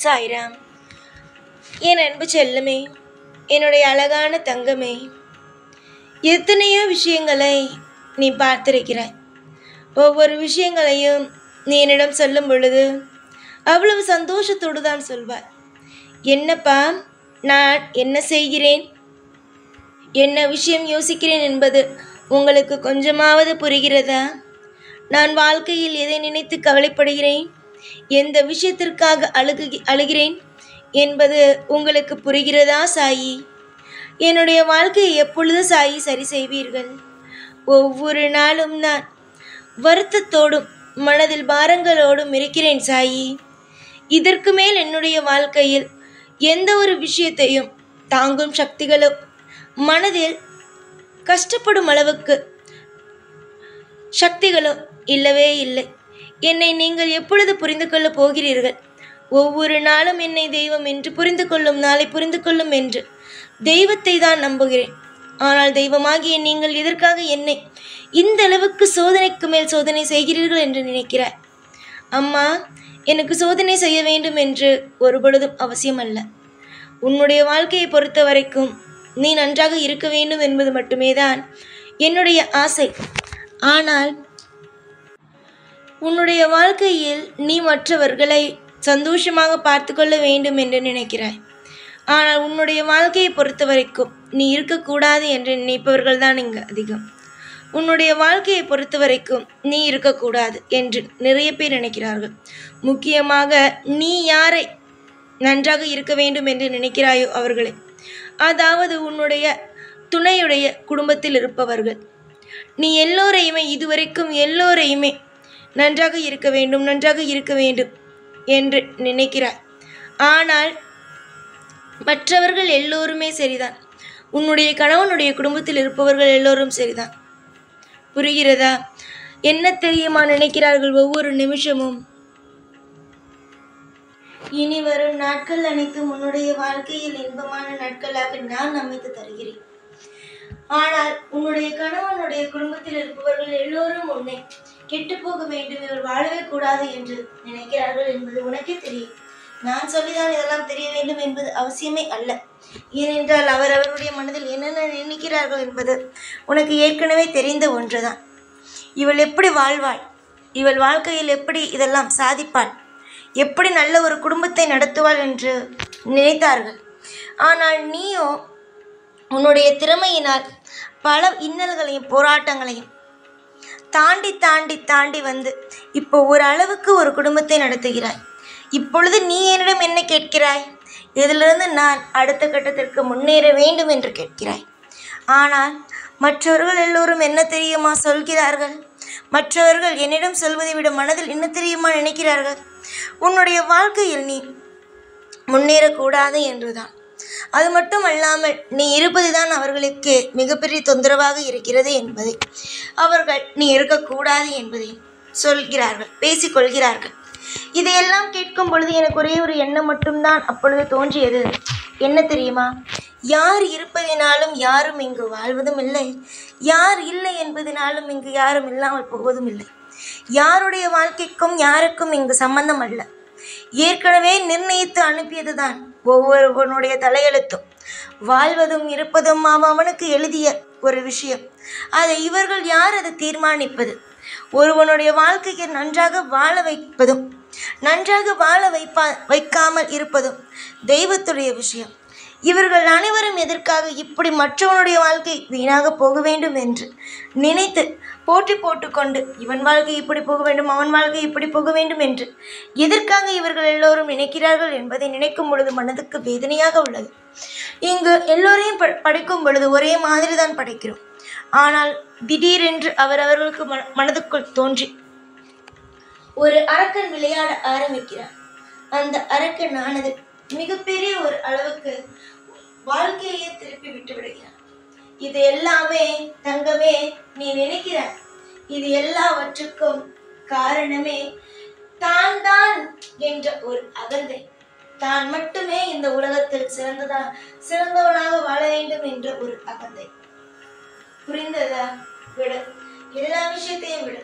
சாய்ராம். என் அன்பு செல்லமே, என்னுடைய அழகான தங்கமே, எத்தனையோ விஷயங்களை நீ பார்த்திருக்கிறாய். ஒவ்வொரு விஷயங்களையும் நீ என்னிடம் சொல்லும் பொழுது அவ்வளவு சந்தோஷத்தோடு தான் சொல்வாய். என்னப்பா, நான் என்ன செய்கிறேன், என்ன விஷயம் யோசிக்கிறேன் என்பது உங்களுக்கு கொஞ்சமாவது புரிகிறதா? நான் வாழ்க்கையில் எதை நினைத்து கவலைப்படுகிறேன், எந்த விஷயத்திற்காக அழுகிறேன் என்பது உங்களுக்கு புரிகிறதா சாயி? என்னுடைய வாழ்க்கையை எப்பொழுது சாயி சரி செய்வீர்கள்? ஒவ்வொரு நாளும் நான் வருத்தத்தோடும் மனதில் பாரங்களோடும் இருக்கிறேன் சாயி. இதற்கு மேல் என்னுடைய வாழ்க்கையில் எந்த ஒரு விஷயத்தையும் தாங்கும் சக்திகளோ மனதில் கஷ்டப்படும் அளவுக்கு சக்திகளோ இல்லவே இல்லை. என்னை நீங்கள் எப்பொழுது புரிந்து கொள்ளப் போகிறீர்கள்? ஒவ்வொரு நாளும் என்னை தெய்வம் என்று புரிந்து கொள்ளும், நாளை புரிந்து கொள்ளும் என்று தெய்வத்தை தான் நம்புகிறேன். ஆனால் தெய்வமாகிய நீங்கள் எதற்காக என்னை இந்த அளவுக்கு சோதனைக்கு மேல் சோதனை செய்கிறீர்கள் என்று நினைக்கிறாய். அம்மா, எனக்கு சோதனை செய்ய வேண்டும் என்று ஒரு பொழுதும் அவசியம் அல்ல. உன்னுடைய வாழ்க்கையை பொறுத்த வரைக்கும் நீ நன்றாக இருக்க வேண்டும் என்பது மட்டுமே தான் என்னுடைய ஆசை. ஆனால் உன்னுடைய வாழ்க்கையில் நீ மற்றவர்களை சந்தோஷமாக பார்த்து கொள்ள வேண்டும் என்று நினைக்கிறாய். ஆனால் உன்னுடைய வாழ்க்கையை பொறுத்த வரைக்கும் நீ இருக்கக்கூடாது என்று நினைப்பவர்கள் தான் இங்கு அதிகம். உன்னுடைய வாழ்க்கையை பொறுத்த வரைக்கும் நீ இருக்கக்கூடாது என்று நிறைய பேர் நினைக்கிறார்கள். முக்கியமாக நீ யாரை நன்றாக இருக்க வேண்டும் என்று நினைக்கிறாயோ அவர்களே, அதாவது உன்னுடைய துணையுடைய குடும்பத்தில் இருப்பவர்கள். நீ எல்லோரையுமே இதுவரைக்கும் எல்லோரையுமே நன்றாக இருக்க வேண்டும், நன்றாக இருக்க வேண்டும் என்று நினைக்கிறாய். ஆனால் மற்றவர்கள் எல்லோருமே சரிதான். உன்னுடைய கணவனுடைய குடும்பத்தில் இருப்பவர்கள் எல்லோரும் சரிதான். புரிகிறதா? என்ன தெரியுமா நினைக்கிறார்கள் ஒவ்வொரு நிமிஷமும்? இனி வரும் நாட்கள் அனைத்தும் உன்னுடைய வாழ்க்கையில் இன்பமான நாட்களாக நான் அமைத்து தருகிறேன். ஆனால் உன்னுடைய கணவனுடைய குடும்பத்தில் இருப்பவர்கள் எல்லோரும் உன்னை கெட்டு போக வேண்டும், இவர் வாழவே கூடாது என்று நினைக்கிறார்கள் என்பது உனக்கே தெரியும். நான் சொல்லிதான் இதெல்லாம் தெரிய வேண்டும் என்பது அவசியமே அல்ல. ஏனென்றால் அவரவருடைய மனதில் என்னென்ன நினைக்கிறார்கள் என்பது உனக்கு ஏற்கனவே தெரிந்த ஒன்றுதான். இவள் எப்படி வாழ்வாள், இவள் வாழ்க்கையில் எப்படி இதெல்லாம் சாதிப்பாள், எப்படி நல்ல ஒரு குடும்பத்தை நடத்துவாள் என்று நினைத்தார்கள். ஆனால் நீயோ உன்னுடைய திறமையினால் பல இன்னல்களையும் போராட்டங்களையும் தாண்டி தாண்டி தாண்டி வந்து இப்போ ஒரு அளவுக்கு ஒரு குடும்பத்தை நடத்துகிறாய். இப்பொழுது நீ என்னிடம் என்ன கேட்கிறாய்? இதிலிருந்து நான் அடுத்த கட்டத்திற்கு முன்னேற வேண்டும் என்று கேட்கிறாய். ஆனால் மற்றவர்கள் எல்லோரும் என்ன தெரியுமா சொல்கிறார்கள்? மற்றவர்கள் என்னிடம் சொல்வதை விட மனதில் என்ன தெரியுமா நினைக்கிறார்கள்? உன்னுடைய வாழ்க்கையில் நீ முன்னேறக்கூடாது என்றுதான். அது மட்டும் அல்லாமல் நீ இருப்பதுதான் அவர்களுக்கு மிகப்பெரிய தொந்தரவாக இருக்கிறது என்பதை, அவர்கள் நீ இருக்கக்கூடாது என்பதை சொல்கிறார்கள், பேசிக்கொள்கிறார்கள். இதையெல்லாம் கேட்கும் பொழுது எனக்கு ஒரே ஒரு எண்ணம் மட்டும்தான் அப்பொழுது தோன்றியது. என்ன தெரியுமா? யார் இருப்பதினாலும் யாரும் இங்கு வாழ்வதும் இல்லை, யார் இல்லை என்பதனாலும் இங்கு யாரும் இல்லாமல் போவதும் இல்லை. யாருடைய வாழ்க்கைக்கும் யாருக்கும் இங்கு சம்பந்தம் அல்ல. ஏற்கனவே நிர்ணயித்து அனுப்பியதுதான் ஒவ்வொருவனுடைய தலையெழுத்தும். வாழ்வதும் இருப்பதும் அவனுக்கு எழுதிய ஒரு விஷயம். அதை இவர்கள் யார் அதை தீர்மானிப்பது? ஒருவனுடைய வாழ்க்கையை நன்றாக வாழ வைப்பதும் நன்றாக வாழ வைக்காமல் இருப்பதும் தெய்வத்துடைய விஷயம். இவர்கள் அனைவரும் எதற்காக இப்படி மற்றவனுடைய வாழ்க்கை வீணாக போக வேண்டும் என்று நினைத்து போட்டி போட்டுக்கொண்டு இவன் வாழ்க்கை இப்படி போக வேண்டும், அவன் வாழ்க்கை இப்படி போக வேண்டும் என்று எதற்காக இவர்கள் எல்லோரும் நினைக்கிறார்கள் என்பதை நினைக்கும் பொழுது மனதுக்கு வேதனையாக உள்ளது. இங்கு எல்லோரையும் படைக்கும் பொழுது ஒரே மாதிரி தான் படைக்கிறோம். ஆனால் திடீரென்று அவர்களுக்கு மனதுக்குள் தோன்றி ஒரு அரக்கன் விளையாட ஆரம்பிக்கிறார். அந்த அரக்கனானது மிகப்பெரிய ஒரு அளவுக்கு வாழ்க்கையை திருப்பி விட்டு விடுகிறார். இது எல்லாமே தங்கமே நீ நினைக்கிறாய். இது எல்லாவற்றுக்கும் காரணமே தான் தான் என்ற ஒரு அகந்தை. தான் மட்டுமே இந்த உலகத்தில் சிறந்தவனாக வாழ வேண்டும் என்ற ஒரு அகந்தை. புரிந்ததா? விடு, எல்லா விஷயத்தையும் விடு.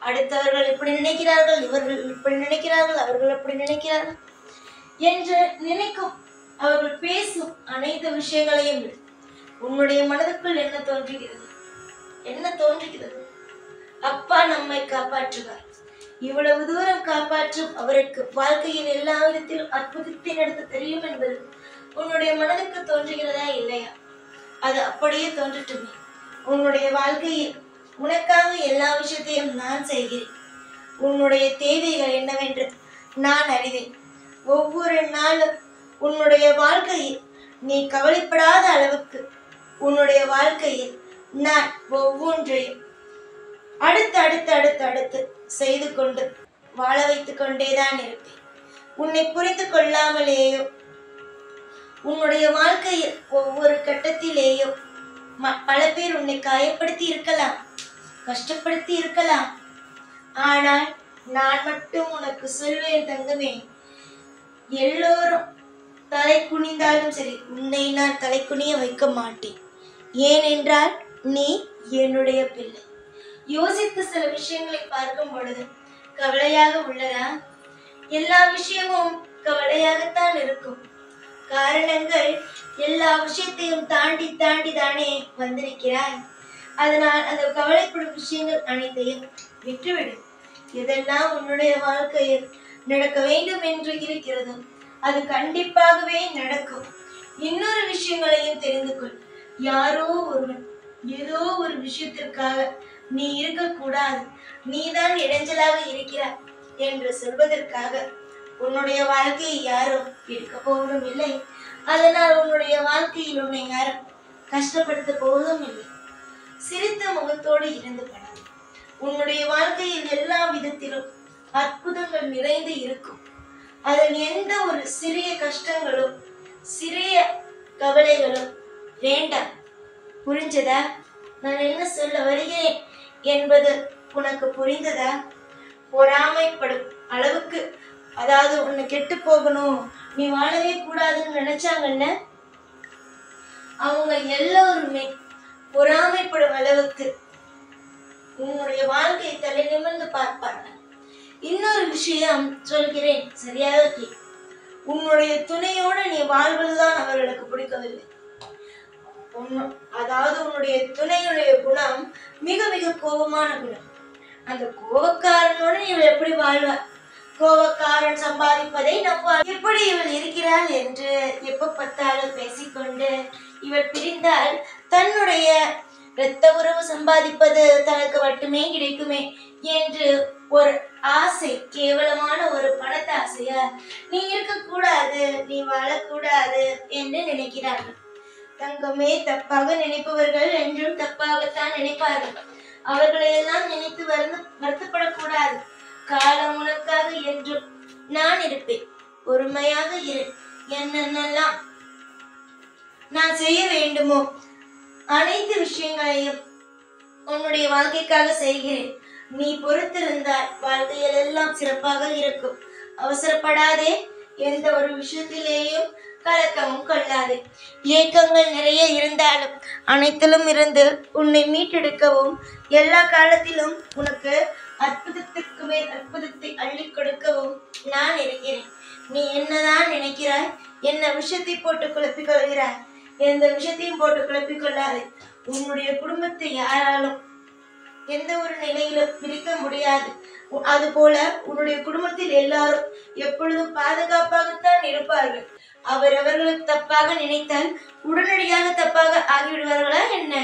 அடுத்தவர்கள் இப்படி நினைக்கிறார்கள், இவர்கள் இப்படி நினைக்கிறார்கள், அவர்கள் அப்படி நினைக்கிறார்கள். என்று நினைக்கும் அவர்கள் பேசும் அனைத்து விஷயங்களையும் விடு. உன்னுடைய மனதுக்குள் என்ன தோன்றுகிறது? என்ன தோன்றுகிறது? அப்பா நம்மை காப்பாற்றுவார். இவ்வளவு தூரம் காப்பாற்றும் அவருக்கு வாழ்க்கையில் எல்லா விதத்திலும் அற்புதத்தை நடத்த தெரியும் என்பது உன்னுடைய மனதுக்கு தோன்றுகிறதா இல்லையா? அது அப்படியே தோன்றட்டுமே. உன்னுடைய வாழ்க்கையில் உனக்காக எல்லா விஷயத்தையும் நான் செய்கிறேன். உன்னுடைய தேவைகள் என்னவென்று நான் அறிவேன். ஒவ்வொரு நாளும் உன்னுடைய வாழ்க்கையில் நீ கவலைப்படாத அளவுக்கு உன்னுடைய வாழ்க்கையில் நான் ஒவ்வொன்றையும் அடுத்து செய்து கொண்டு வாழ வைத்துக் கொண்டேதான் இருப்பேன். உன்னை புரிந்து கொள்ளாமலேயோ உன்னுடைய வாழ்க்கையில் ஒவ்வொரு கட்டத்திலேயோ பல பேர் உன்னை காயப்படுத்தி இருக்கலாம், கஷ்டப்படுத்தி இருக்கலாம். ஆனால் நான் மட்டும் உனக்கு சொல்வேன் தங்கமே, எல்லோரும் தலை குனிந்தாலும் சரி, உன்னை நான் தலை குனிய வைக்க மாட்டேன். ஏனென்றால் நீ என்னுடைய பிள்ளை. யோசித்து சில விஷயங்களை பார்க்கும் பொழுது கவலையாக உள்ளதா? எல்லா விஷயமும் கவலையாகத்தான் இருக்கும். காரணங்கள் எல்லா விஷயத்தையும் தாண்டி தானே வந்திருக்கிறாய். அதனால் அந்த கவலைப்படும் விஷயங்கள் அனைத்தையும் விட்டுவிடு. எதெல்லாம் உன்னுடைய வாழ்க்கையில் நடக்க வேண்டும் என்று இருக்கிறதோ அது கண்டிப்பாகவே நடக்கும். இன்னொரு விஷயங்களையும் தெரிந்து கொள். யாரோ ஒருவன் ஏதோ ஒரு விஷயத்திற்காக நீ இருக்கக்கூடாது, நீதான் இடைஞ்சலாக இருக்கிறாய் என்று சொல்வதற்காக உன்னுடைய வாழ்க்கையை யாரும் இருக்க போவதும் இல்லை. அதனால் உன்னுடைய வாழ்க்கையில் உன்னை யாரும் கஷ்டப்படுத்த போவதும் இல்லை. சிரித்த முகத்தோடு இருந்து பட. உன்னுடைய வாழ்க்கையில் எல்லா விதத்திலும் அற்புதங்கள் நிறைந்து இருக்கும். அதில் எந்த ஒரு சிறிய கஷ்டங்களும் சிறிய கவலைகளும் வேண்டாம். புரிஞ்சதா? நான் என்ன சொல்ல வருகிறேன் என்பது உனக்கு புரிந்ததா? பொறாமைப்படும் அளவுக்கு, அதாவது உன்னை கெட்டு போகணும், நீ வாழவே கூடாதுன்னு நினைச்சாங்கல்ல, அவங்க எல்லோருமே பொறாமைப்படும் அளவுக்கு உன்னுடைய வாழ்க்கையை தலை நிமிர்ந்து பார்ப்பார்கள். இன்னொரு விஷயம் சொல்கிறேன், சரியாக கே. உன்னுடைய துணையோடு நீ வாழ்வதுதான் அவர்களுக்கு பிடிக்கவில்லை. அதாவது உன்னுடைய துணையுடைய குணம் மிக மிக கோபமான குணம். அந்த கோபக்காரனோடு இவள் எப்படி வாழ்வார்? கோபக்காரன் சம்பாதிப்பதை நம்புவார். எப்படி இவள் இருக்கிறாள் என்று எப்ப பார்த்தாலும் பேசிக்கொண்டு இவள் பிரிந்தால் தன்னுடைய இரத்த உறவு சம்பாதிப்பது தனக்கு மட்டுமே கிடைக்குமே என்று ஒரு ஆசை, கேவலமான ஒரு பணத்தாசையா நீ இருக்கக்கூடாது, நீ வாழக்கூடாது என்று நினைக்கிறார்கள். தங்கமே, தப்பாக நினைப்பவர்கள் என்றும் தப்பாகத்தான் நினைப்பார்கள். அவர்களை எல்லாம் நினைத்து வருத்தப்படக்கூடாது. காலம் உனக்காக என்றும் நான் இருப்பேன். பொறுமையாக இரு. என்னென்னலாம் நான் செய்ய வேண்டுமோ அனைத்து விஷயங்களையும் உன்னுடைய வாழ்க்கைக்காக செய்கிறேன். நீ பொறுத்திருந்தால் வாழ்க்கையில் எல்லாம் சிறப்பாக இருக்கும். அவசரப்படாதே. எந்த ஒரு விஷயத்திலேயும் கலக்கமும் கொள்ளாதே. ஏக்கங்கள் நிறைய இருந்தாலும் அனைத்திலும் இருந்து உன்னை மீட்டெடுக்கவும் எல்லா காலத்திலும் உனக்கு அற்புதத்திற்கு மேல் அற்புதத்தை அள்ளி கொடுக்கவும் நான் இருக்கிறேன். நீ என்னதான் நினைக்கிறாய்? என்ன விஷயத்தை போட்டு குழப்பிக் கொள்கிறாய்? எந்த விஷயத்தையும் போட்டு குழப்பிக் கொள்ளாதே. உன்னுடைய குடும்பத்தை யாராலும் எந்த ஒரு நிலையிலும் பிரிக்க முடியாது. அதுபோல உன்னுடைய குடும்பத்தில் எல்லாரும் எப்பொழுதும் பாதுகாப்பாகத்தான் இருப்பார்கள். அவர்களுக்கு தப்பாக நினைத்தால் உடனடியாக தப்பாக ஆகிவிடுவார்களா என்ன?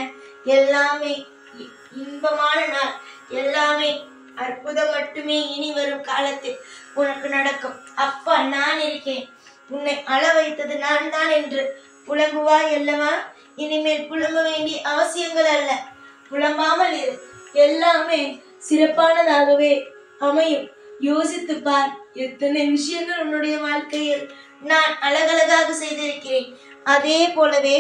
எல்லாமே இன்பமான நாள், எல்லாமே அற்புதம் மட்டுமே இனி வரும் காலத்தில் உனக்கு நடக்கும். அப்பா நான் இருக்கேன், உன்னை அழ வைத்தது நான் தான் என்று புலம்புவாய் அல்லவா? இனிமேல் புலம்ப வேண்டிய அவசியங்கள் அல்ல. புலம்பாமல் இரு. எல்லாமே சிறப்பானதாகவே அமையும். யோசித்து பார், எத்தனை விஷயங்கள் உன்னுடைய வாழ்க்கையில் நான் அழகழகாக செய்திருக்கிறேன். அதே போலவே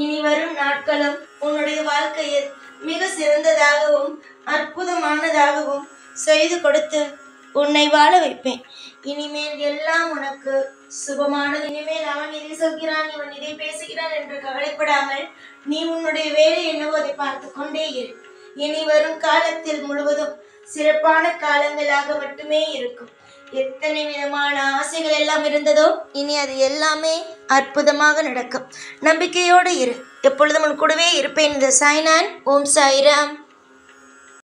இனி வரும் நாட்களும் உன்னுடைய வாழ்க்கையில் மிக சிறந்ததாகவும் அற்புதமானதாகவும் செய்து கொடுத்து உன்னை வாழ வைப்பேன். இனிமேல் எல்லாம் உனக்கு சுபமானது. இனிமேல் அவன் இதை சொல்கிறான், இவன் இதை பேசுகிறான் என்று கவலைப்படாமல் நீ உன்னுடைய வேலை என்னவோ அதை பார்த்து கொண்டே இரு. இனி வரும் காலத்தில் முழுவதும் சிறப்பான காலங்களாக மட்டுமே இருக்கும். எத்தனை விதமான ஆசைகள் எல்லாம் இருந்ததோ இனி அது எல்லாமே அற்புதமாக நடக்கும். நம்பிக்கையோடு இரு. எப்பொழுதும் உன் கூடவே இருப்பேன். இந்த சாய்நான். ஓம் சாய்ராம்.